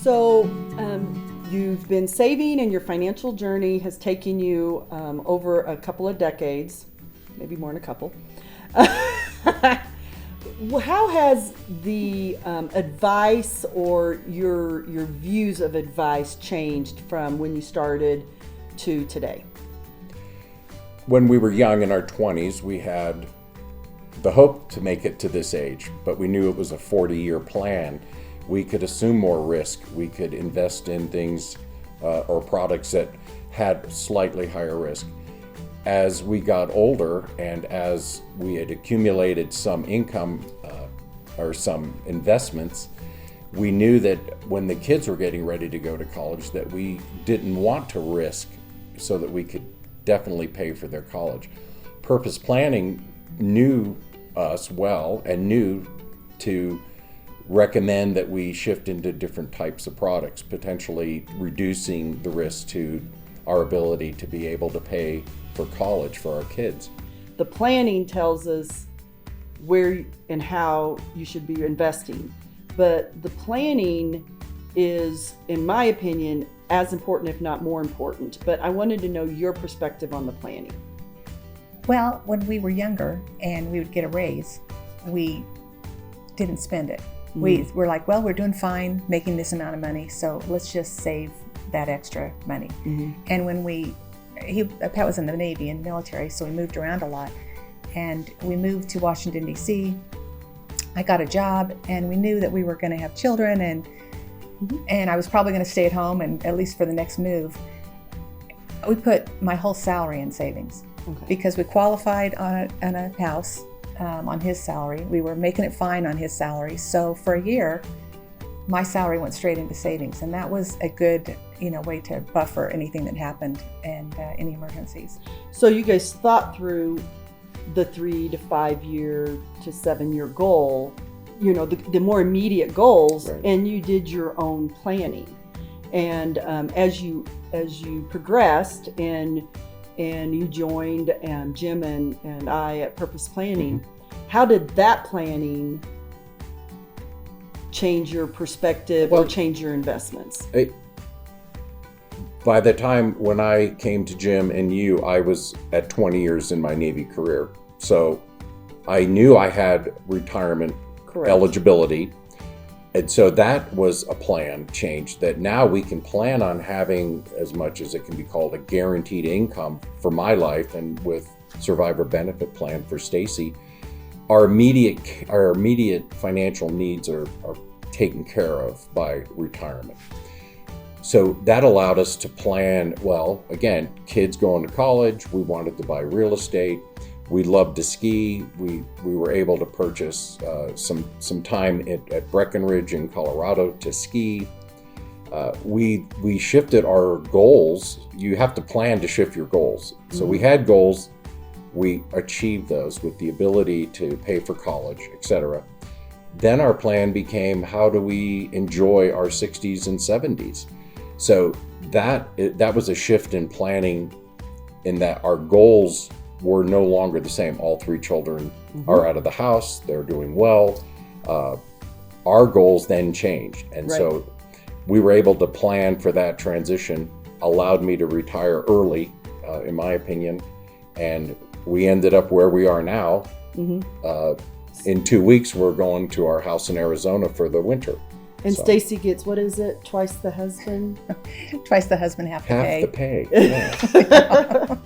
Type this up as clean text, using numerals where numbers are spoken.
So you've been saving, and your financial journey has taken you over a couple of decades, maybe more than a couple. How has the advice or your views of advice changed from when you started to today? When we were young in our 20s, we had the hope to make it to this age, but we knew it was a 40-year plan. We could assume more risk. We could invest in things or products that had slightly higher risk. As we got older and as we had accumulated some income or some investments, we knew that when the kids were getting ready to go to college that we didn't want to risk so that we could definitely pay for their college. Purpose Planning knew us well and knew to recommend that we shift into different types of products, potentially reducing the risk to our ability to be able to pay for college for our kids. The planning tells us where and how you should be investing, but the planning is, in my opinion, as important, if not more important. But I wanted to know your perspective on the planning. Well, when we were younger and we would get a raise, we didn't spend it. We were like, well, we're doing fine making this amount of money, so let's just save that extra money. And when Pat was in the Navy and military, so we moved around a lot. And we moved to Washington, D.C. I got a job, and we knew that we were going to have children, and I was probably going to stay at home, and at least for the next move. We put my whole salary in savings because we qualified on a house on his salary. We were making it fine on his salary. So for a year, my salary went straight into savings, and that was a good way to buffer anything that happened and any emergencies. So you guys thought through the 3 to 5 year to 7 year goal, the more immediate goals, right. And you did your own planning. And as you progressed and you joined Jim and I at Purpose Planning, how did that planning change your perspective or change your investments? By the time when I came to Jim and you, I was at 20 years in my Navy career. So I knew I had retirement eligibility. And so that was a plan change, that now we can plan on having as much as it can be called a guaranteed income for my life, and with survivor benefit plan for Stacy, our immediate financial needs are taken care of by retirement. So that allowed us to plan, well, again, kids going to college, we wanted to buy real estate, we loved to ski, we were able to purchase some time at Breckenridge in Colorado to ski. We shifted our goals. You have to plan to shift your goals. So we had goals, we achieved those with the ability to pay for college, etc. Then our plan became, how do we enjoy our 60s and 70s? So that was a shift in planning, in that our goals were no longer the same. All 3 children are out of the house, they're doing well. Our goals then changed. And so we were able to plan for that transition, allowed me to retire early, in my opinion. And we ended up where we are now. In 2 weeks, we're going to our house in Arizona for the winter. And so Stacy gets, what is it, twice the husband? Twice the husband, half the pay. Half the pay, yeah.